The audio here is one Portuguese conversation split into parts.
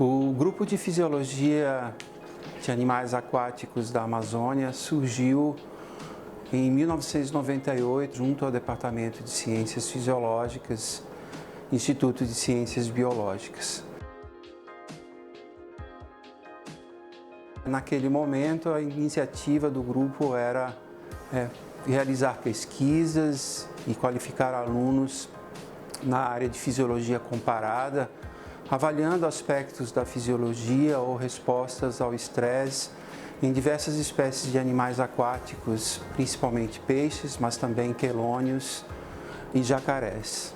O grupo de fisiologia de animais aquáticos da Amazônia surgiu em 1998, junto ao Departamento de Ciências Fisiológicas, Instituto de Ciências Biológicas. Naquele momento, a iniciativa do grupo era realizar pesquisas e qualificar alunos na área de fisiologia comparada, avaliando aspectos da fisiologia ou respostas ao estresse em diversas espécies de animais aquáticos, principalmente peixes, mas também quelônios e jacarés.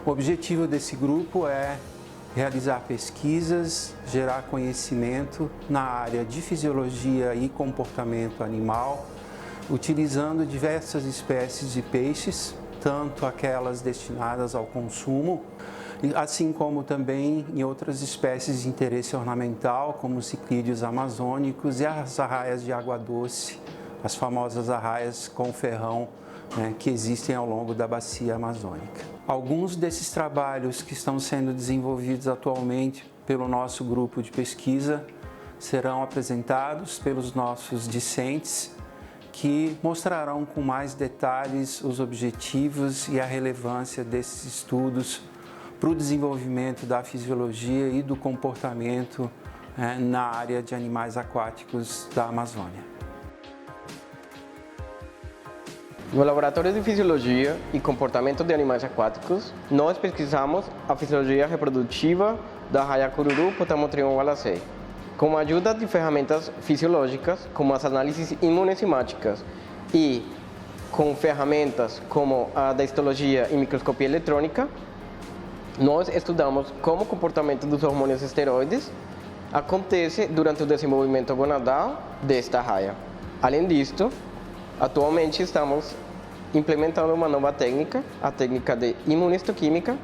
O objetivo desse grupo é realizar pesquisas, gerar conhecimento na área de fisiologia e comportamento animal, utilizando diversas espécies de peixes, tanto aquelas destinadas ao consumo, assim como também em outras espécies de interesse ornamental, como os ciclídeos amazônicos e as arraias de água doce, as famosas arraias com ferrão, que existem ao longo da bacia amazônica. Alguns desses trabalhos que estão sendo desenvolvidos atualmente pelo nosso grupo de pesquisa serão apresentados pelos nossos discentes, que mostrarão com mais detalhes os objetivos e a relevância desses estudos para o desenvolvimento da fisiologia e do comportamento na área de animais aquáticos da Amazônia. No Laboratório de Fisiologia e Comportamento de Animais Aquáticos, nós pesquisamos a fisiologia reprodutiva da arraia cururu Potamotrion wallacei. Com a ajuda de ferramentas fisiológicas, como as análises imunoenzimáticas e com ferramentas como a da histologia e microscopia eletrônica, nós estudamos como o comportamento dos hormônios esteroides acontece durante o desenvolvimento gonadal desta arraia. Além disto, atualmente estamos implementando uma nova técnica, a técnica de imunistoquímica,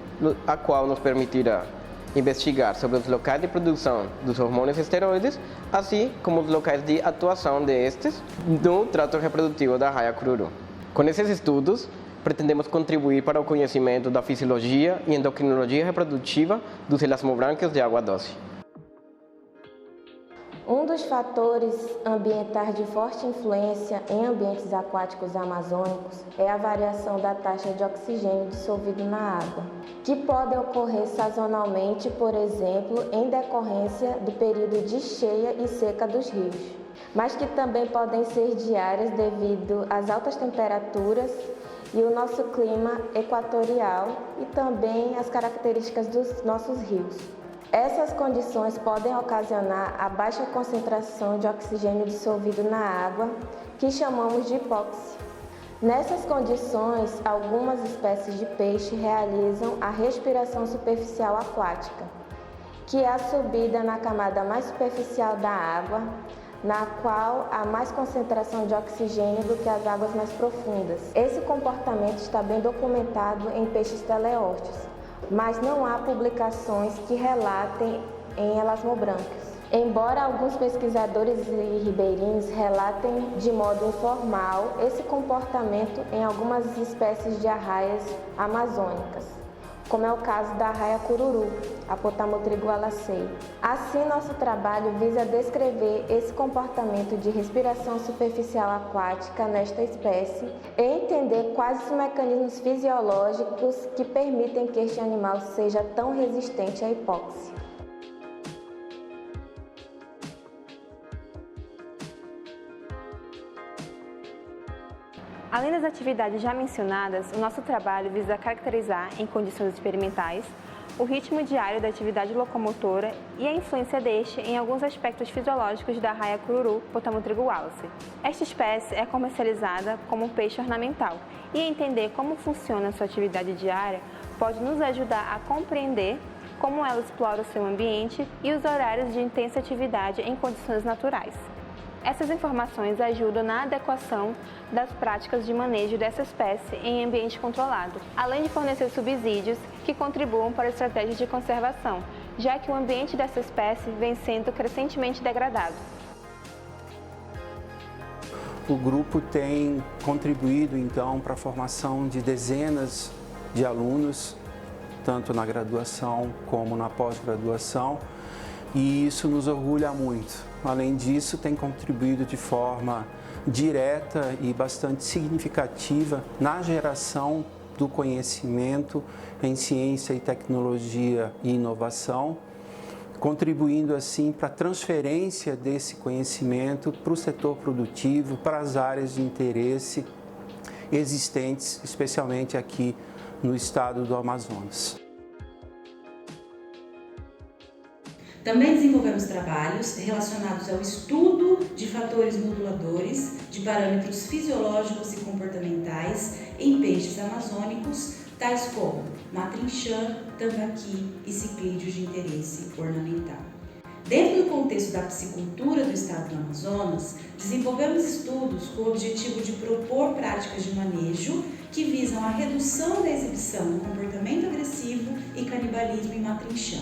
a qual nos permitirá investigar sobre os locais de produção dos hormônios esteroides, assim como os locais de atuação destes no trato reprodutivo da arraia cururu. Com esses estudos, pretendemos contribuir para o conhecimento da fisiologia e endocrinologia reprodutiva dos elasmobrânquios de água doce. Um dos fatores ambientais de forte influência em ambientes aquáticos amazônicos é a variação da taxa de oxigênio dissolvido na água, que podem ocorrer sazonalmente, por exemplo, em decorrência do período de cheia e seca dos rios, mas que também podem ser diárias devido às altas temperaturas e o nosso clima equatorial e também as características dos nossos rios. Essas condições podem ocasionar a baixa concentração de oxigênio dissolvido na água, que chamamos de hipóxia. Nessas condições, algumas espécies de peixe realizam a respiração superficial aquática, que é a subida na camada mais superficial da água, na qual há mais concentração de oxigênio do que as águas mais profundas. Esse comportamento está bem documentado em peixes teleórticos, mas não há publicações que relatem em elasmobrânquios. Embora alguns pesquisadores e ribeirinhos relatem de modo informal esse comportamento em algumas espécies de arraias amazônicas, como é o caso da arraia cururu, a Potamotrigo wallacei. Assim, nosso trabalho visa descrever esse comportamento de respiração superficial aquática nesta espécie e entender quais os mecanismos fisiológicos que permitem que este animal seja tão resistente à hipóxia. Além das atividades já mencionadas, o nosso trabalho visa caracterizar, em condições experimentais, o ritmo diário da atividade locomotora e a influência deste em alguns aspectos fisiológicos da arraia cururu Potamotrigo wallacei. Esta espécie é comercializada como um peixe ornamental e entender como funciona sua atividade diária pode nos ajudar a compreender como ela explora o seu ambiente e os horários de intensa atividade em condições naturais. Essas informações ajudam na adequação das práticas de manejo dessa espécie em ambiente controlado, além de fornecer subsídios que contribuam para estratégias de conservação, já que o ambiente dessa espécie vem sendo crescentemente degradado. O grupo tem contribuído, então, para a formação de dezenas de alunos, tanto na graduação como na pós-graduação, e isso nos orgulha muito. Além disso, tem contribuído de forma direta e bastante significativa na geração do conhecimento em ciência e tecnologia e inovação, contribuindo assim para a transferência desse conhecimento para o setor produtivo, para as áreas de interesse existentes, especialmente aqui no estado do Amazonas. Também desenvolvemos trabalhos relacionados ao estudo de fatores moduladores de parâmetros fisiológicos e comportamentais em peixes amazônicos, tais como matrinchã, tambaqui e ciclídeos de interesse ornamental. Dentro do contexto da piscicultura do estado do Amazonas, desenvolvemos estudos com o objetivo de propor práticas de manejo que visam a redução da exibição do comportamento agressivo e canibalismo em matrinchã,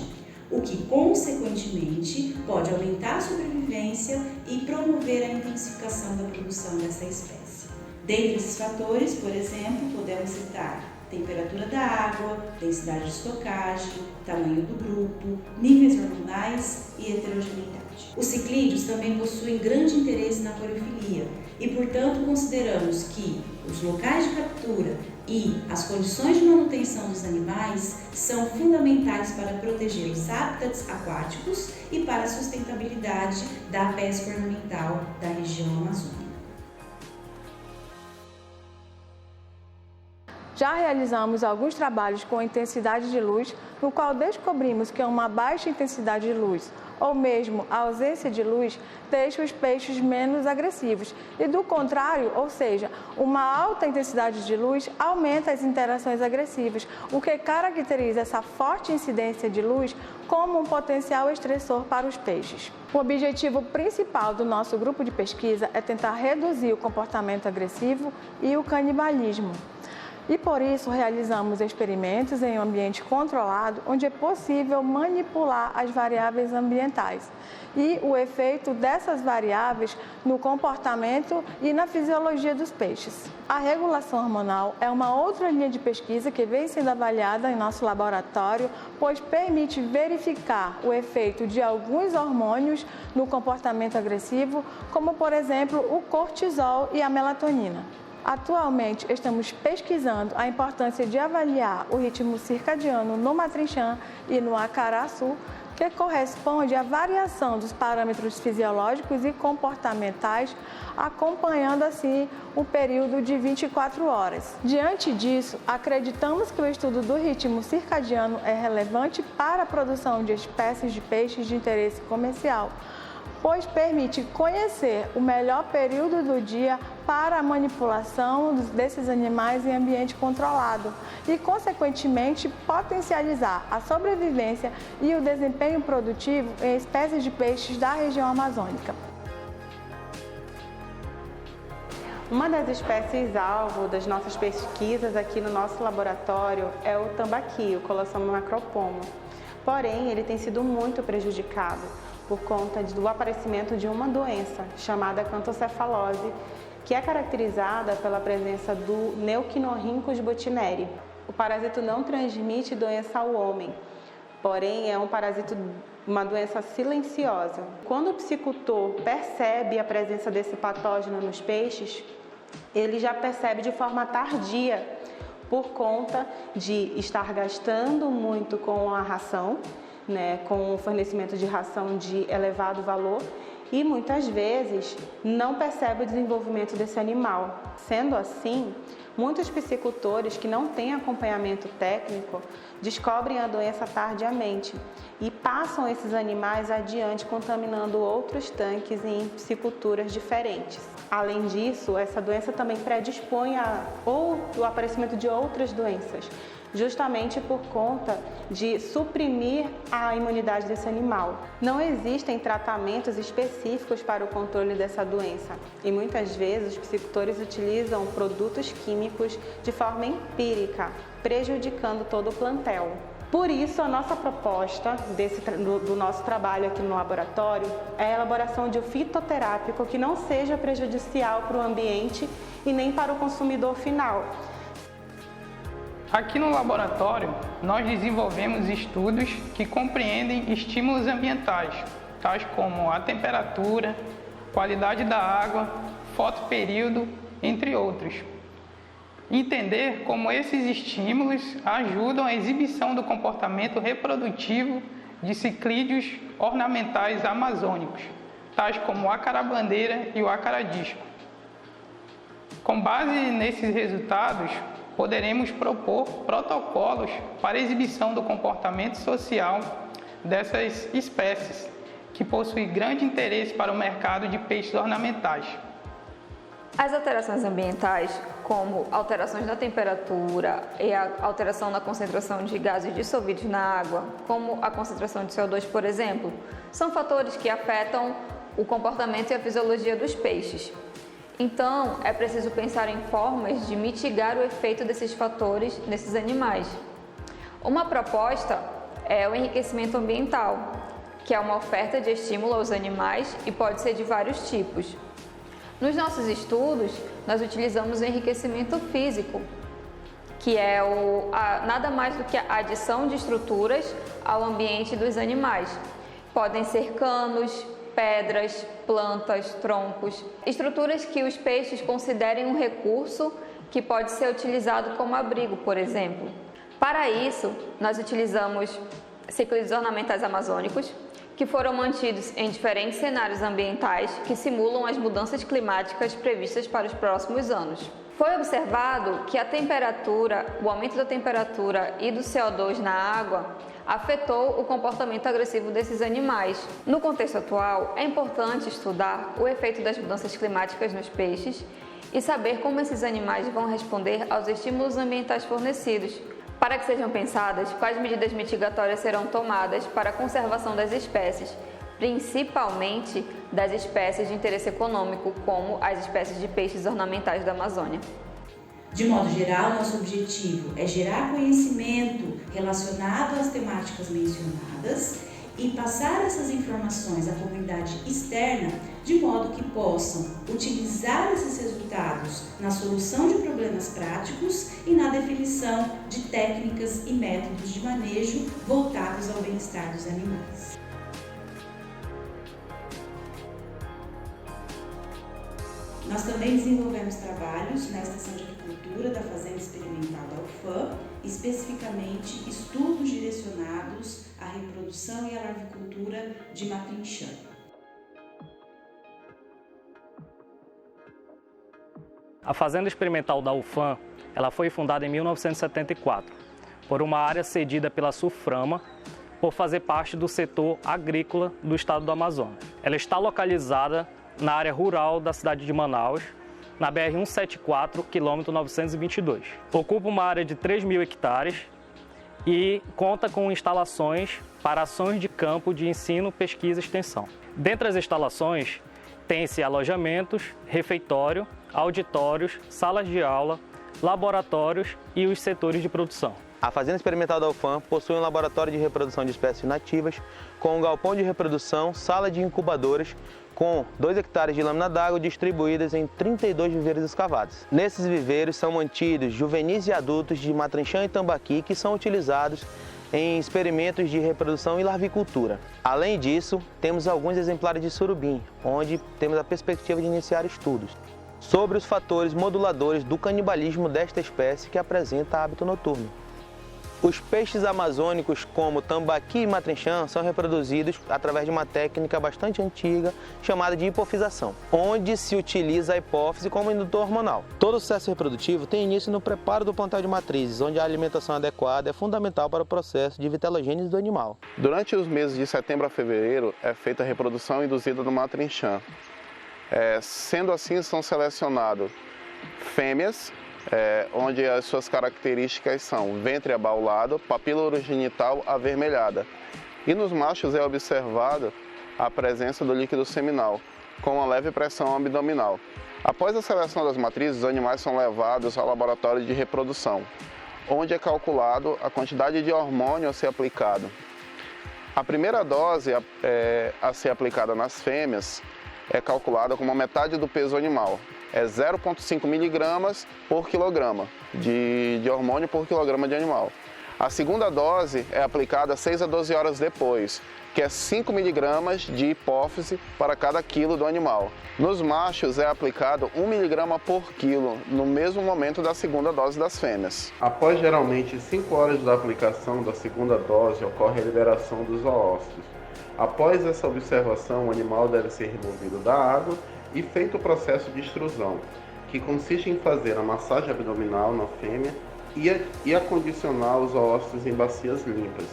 o que, consequentemente, pode aumentar a sobrevivência e promover a intensificação da produção dessa espécie. Dentre esses fatores, por exemplo, podemos citar temperatura da água, densidade de estocagem, tamanho do grupo, níveis hormonais e heterogeneidade. Os ciclídeos também possuem grande interesse na aquariofilia e, portanto, consideramos que os locais de captura e as condições de manutenção dos animais são fundamentais para proteger os hábitats aquáticos e para a sustentabilidade da pesca ornamental da região amazônica. Já realizamos alguns trabalhos com intensidade de luz, no qual descobrimos que uma baixa intensidade de luz, ou mesmo a ausência de luz, deixa os peixes menos agressivos. E do contrário, ou seja, uma alta intensidade de luz aumenta as interações agressivas, o que caracteriza essa forte incidência de luz como um potencial estressor para os peixes. O objetivo principal do nosso grupo de pesquisa é tentar reduzir o comportamento agressivo e o canibalismo. E por isso realizamos experimentos em um ambiente controlado, onde é possível manipular as variáveis ambientais e o efeito dessas variáveis no comportamento e na fisiologia dos peixes. A regulação hormonal é uma outra linha de pesquisa que vem sendo avaliada em nosso laboratório, pois permite verificar o efeito de alguns hormônios no comportamento agressivo, como por exemplo o cortisol e a melatonina. Atualmente, estamos pesquisando a importância de avaliar o ritmo circadiano no matrinchã e no acaraçu, que corresponde à variação dos parâmetros fisiológicos e comportamentais, acompanhando assim o período de 24 horas. Diante disso, acreditamos que o estudo do ritmo circadiano é relevante para a produção de espécies de peixes de interesse comercial, pois permite conhecer o melhor período do dia para a manipulação desses animais em ambiente controlado e, consequentemente, potencializar a sobrevivência e o desempenho produtivo em espécies de peixes da região amazônica. Uma das espécies-alvo das nossas pesquisas aqui no nosso laboratório é o tambaqui, o Colossoma macropomo. Porém, ele tem sido muito prejudicado por conta do aparecimento de uma doença chamada cantocefalose, que é caracterizada pela presença do Neuquinorhynchus botineri. O parasito não transmite doença ao homem, porém é um parasito, uma doença silenciosa. Quando o piscicultor percebe a presença desse patógeno nos peixes, ele já percebe de forma tardia, por conta de estar gastando muito com a ração, com o fornecimento de ração de elevado valor, e muitas vezes não percebe o desenvolvimento desse animal. Sendo assim, muitos piscicultores que não têm acompanhamento técnico descobrem a doença tardiamente e passam esses animais adiante, contaminando outros tanques em pisciculturas diferentes. Além disso, essa doença também predispõe ao aparecimento de outras doenças, justamente por conta de suprimir a imunidade desse animal. Não existem tratamentos específicos para o controle dessa doença e muitas vezes os piscicultores utilizam produtos químicos de forma empírica, prejudicando todo o plantel. Por isso, a nossa proposta do nosso trabalho aqui no laboratório é a elaboração de um fitoterápico que não seja prejudicial para o ambiente e nem para o consumidor final. Aqui no laboratório, nós desenvolvemos estudos que compreendem estímulos ambientais, tais como a temperatura, qualidade da água, fotoperíodo, entre outros. Entender como esses estímulos ajudam a exibição do comportamento reprodutivo de ciclídeos ornamentais amazônicos, tais como o acarabandeira e o acaradisco. Com base nesses resultados, poderemos propor protocolos para a exibição do comportamento social dessas espécies, que possuem grande interesse para o mercado de peixes ornamentais. As alterações ambientais, como alterações na temperatura e a alteração na concentração de gases dissolvidos na água, como a concentração de CO2, por exemplo, são fatores que afetam o comportamento e a fisiologia dos peixes. Então, é preciso pensar em formas de mitigar o efeito desses fatores nesses animais. Uma proposta é o enriquecimento ambiental, que é uma oferta de estímulo aos animais e pode ser de vários tipos. Nos nossos estudos, nós utilizamos o enriquecimento físico, que é nada mais do que a adição de estruturas ao ambiente dos animais. Podem ser canos, pedras, plantas, troncos, estruturas que os peixes considerem um recurso que pode ser utilizado como abrigo, por exemplo. Para isso, nós utilizamos ciclídeos ornamentais amazônicos, que foram mantidos em diferentes cenários ambientais que simulam as mudanças climáticas previstas para os próximos anos. Foi observado que o aumento da temperatura e do CO2 na água afetou o comportamento agressivo desses animais. No contexto atual, é importante estudar o efeito das mudanças climáticas nos peixes e saber como esses animais vão responder aos estímulos ambientais fornecidos, para que sejam pensadas quais medidas mitigatórias serão tomadas para a conservação das espécies, principalmente das espécies de interesse econômico, como as espécies de peixes ornamentais da Amazônia. De modo geral, nosso objetivo é gerar conhecimento relacionado às temáticas mencionadas e passar essas informações à comunidade externa de modo que possam utilizar esses resultados na solução de problemas práticos e na definição de técnicas e métodos de manejo voltados ao bem-estar dos animais. Nós também desenvolvemos trabalhos na Estação de Agricultura da Fazenda Experimental da UFAM, especificamente estudos direcionados à reprodução e à larvicultura de matrinchã. A Fazenda Experimental da UFAM ela foi fundada em 1974 por uma área cedida pela Suframa por fazer parte do setor agrícola do estado do Amazonas. Ela está localizada na área rural da cidade de Manaus, na BR-174, quilômetro 922. Ocupa uma área de 3.000 hectares e conta com instalações para ações de campo de ensino, pesquisa e extensão. Dentre as instalações, tem-se alojamentos, refeitório, auditórios, salas de aula, laboratórios e os setores de produção. A Fazenda Experimental da UFAM possui um laboratório de reprodução de espécies nativas, com um galpão de reprodução, sala de incubadoras, com 2 hectares de lâmina d'água distribuídas em 32 viveiros escavados. Nesses viveiros são mantidos juvenis e adultos de matrinchã e tambaqui que são utilizados em experimentos de reprodução e larvicultura. Além disso, temos alguns exemplares de surubim, onde temos a perspectiva de iniciar estudos sobre os fatores moduladores do canibalismo desta espécie que apresenta hábito noturno. Os peixes amazônicos, como tambaqui e matrinchã, são reproduzidos através de uma técnica bastante antiga chamada de hipofisação, onde se utiliza a hipófise como indutor hormonal. Todo o sucesso reprodutivo tem início no preparo do plantel de matrizes, onde a alimentação adequada é fundamental para o processo de vitelogênese do animal. Durante os meses de setembro a fevereiro é feita a reprodução induzida do matrinchã. Sendo assim, são selecionadas fêmeas, onde as suas características são ventre abaulado, papila urogenital avermelhada. E nos machos é observada a presença do líquido seminal, com uma leve pressão abdominal. Após a seleção das matrizes, os animais são levados ao laboratório de reprodução, onde é calculado a quantidade de hormônio a ser aplicado. A primeira dose a ser aplicada nas fêmeas é calculada como a metade do peso animal. É 0,5 miligramas por quilograma de hormônio por quilograma de animal. A segunda dose é aplicada 6 a 12 horas depois, que é 5 miligramas de hipófise para cada quilo do animal. Nos machos é aplicado 1 miligrama por quilo, no mesmo momento da segunda dose das fêmeas. Após geralmente 5 horas da aplicação da segunda dose, ocorre a liberação dos zoócitos. Após essa observação, o animal deve ser removido da água e feito o processo de extrusão, que consiste em fazer a massagem abdominal na fêmea e acondicionar os zoócitos em bacias limpas.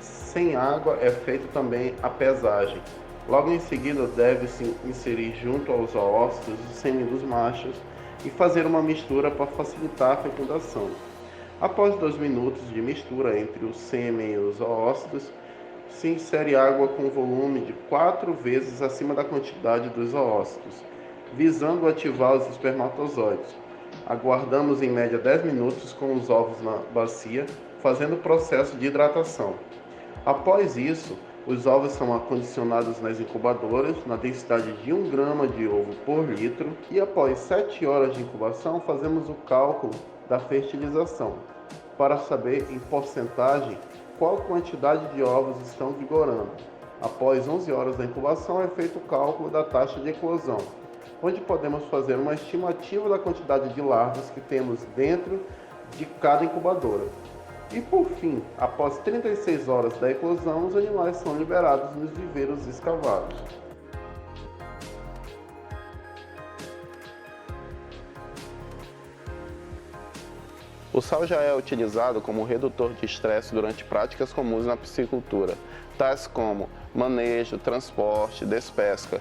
Sem água é feita também a pesagem. Logo em seguida deve-se inserir junto aos zoócitos o sêmen dos machos e fazer uma mistura para facilitar a fecundação. Após 2 minutos de mistura entre o sêmen e os zoócitos, se insere água com volume de 4 vezes acima da quantidade dos zoócitos, visando ativar os espermatozoides. Aguardamos em média 10 minutos com os ovos na bacia, fazendo o processo de hidratação. Após isso, os ovos são acondicionados nas incubadoras na densidade de 1 grama de ovo por litro e após 7 horas de incubação fazemos o cálculo da fertilização para saber em porcentagem qual quantidade de ovos estão vigorando. Após 11 horas da incubação é feito o cálculo da taxa de eclosão, onde podemos fazer uma estimativa da quantidade de larvas que temos dentro de cada incubadora. E por fim, após 36 horas da eclosão, os animais são liberados nos viveiros escavados. O sal já é utilizado como redutor de estresse durante práticas comuns na piscicultura, tais como manejo, transporte, despesca.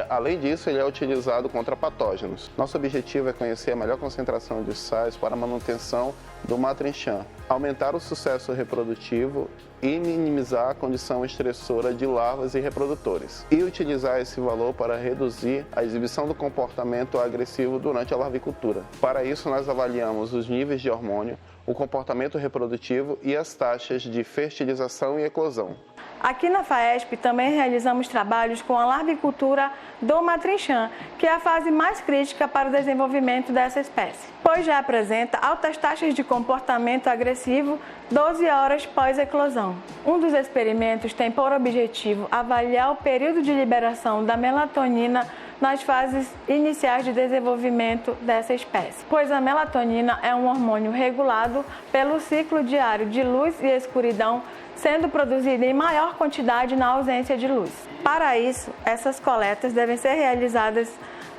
Além disso, ele é utilizado contra patógenos. Nosso objetivo é conhecer a melhor concentração de sais para a manutenção do matrinchã, aumentar o sucesso reprodutivo e minimizar a condição estressora de larvas e reprodutores, e utilizar esse valor para reduzir a exibição do comportamento agressivo durante a larvicultura. Para isso, nós avaliamos os níveis de hormônio, o comportamento reprodutivo e as taxas de fertilização e eclosão. Aqui na FAESP também realizamos trabalhos com a larvicultura do matrinchã, que é a fase mais crítica para o desenvolvimento dessa espécie, pois já apresenta altas taxas de comportamento agressivo 12 horas pós-eclosão. Um dos experimentos tem por objetivo avaliar o período de liberação da melatonina nas fases iniciais de desenvolvimento dessa espécie, pois a melatonina é um hormônio regulado pelo ciclo diário de luz e escuridão, sendo produzida em maior quantidade na ausência de luz. Para isso, essas coletas devem ser realizadas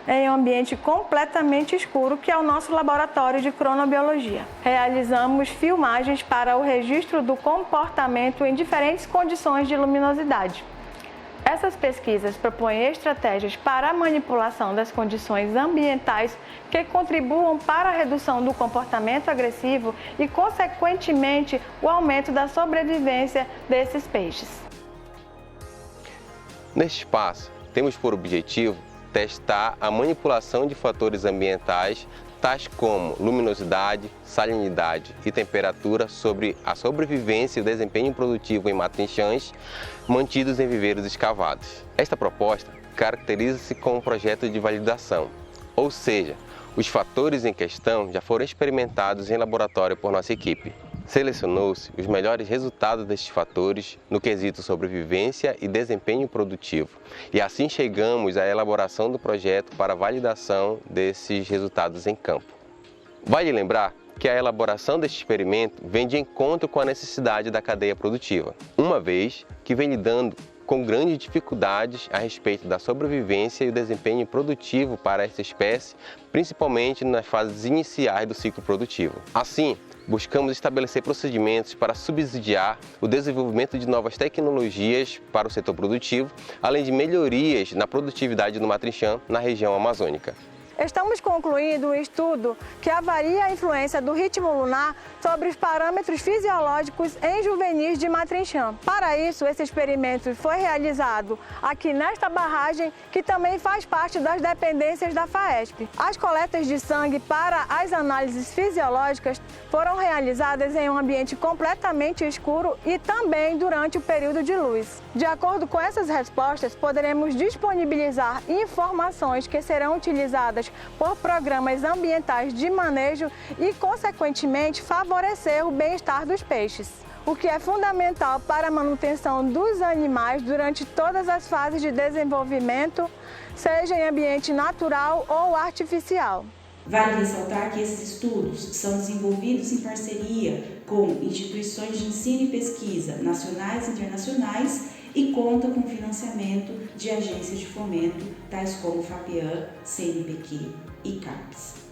em um ambiente completamente escuro, que é o nosso laboratório de cronobiologia. Realizamos filmagens para o registro do comportamento em diferentes condições de luminosidade. Essas pesquisas propõem estratégias para a manipulação das condições ambientais que contribuam para a redução do comportamento agressivo e, consequentemente, o aumento da sobrevivência desses peixes. Neste espaço, temos por objetivo testar a manipulação de fatores ambientais tais como luminosidade, salinidade e temperatura sobre a sobrevivência e o desempenho produtivo em matrinchãs mantidos em viveiros escavados. Esta proposta caracteriza-se como um projeto de validação, ou seja, os fatores em questão já foram experimentados em laboratório por nossa equipe. Selecionou-se os melhores resultados destes fatores no quesito sobrevivência e desempenho produtivo, e assim chegamos à elaboração do projeto para validação desses resultados em campo. Vale lembrar que a elaboração deste experimento vem de encontro com a necessidade da cadeia produtiva, uma vez que vem lidando com grandes dificuldades a respeito da sobrevivência e o desempenho produtivo para esta espécie, principalmente nas fases iniciais do ciclo produtivo. Assim, buscamos estabelecer procedimentos para subsidiar o desenvolvimento de novas tecnologias para o setor produtivo, além de melhorias na produtividade do matrinchã na região amazônica. Estamos concluindo um estudo que avalia a influência do ritmo lunar sobre os parâmetros fisiológicos em juvenis de Matrinchã. Para isso, esse experimento foi realizado aqui nesta barragem, que também faz parte das dependências da FAESP. As coletas de sangue para as análises fisiológicas foram realizadas em um ambiente completamente escuro e também durante o período de luz. De acordo com essas respostas, poderemos disponibilizar informações que serão utilizadas por programas ambientais de manejo e, consequentemente, favorecer o bem-estar dos peixes, o que é fundamental para a manutenção dos animais durante todas as fases de desenvolvimento, seja em ambiente natural ou artificial. Vale ressaltar que esses estudos são desenvolvidos em parceria com instituições de ensino e pesquisa nacionais e internacionais e conta com financiamento de agências de fomento, tais como FAPEAM, CNPq e CAPES.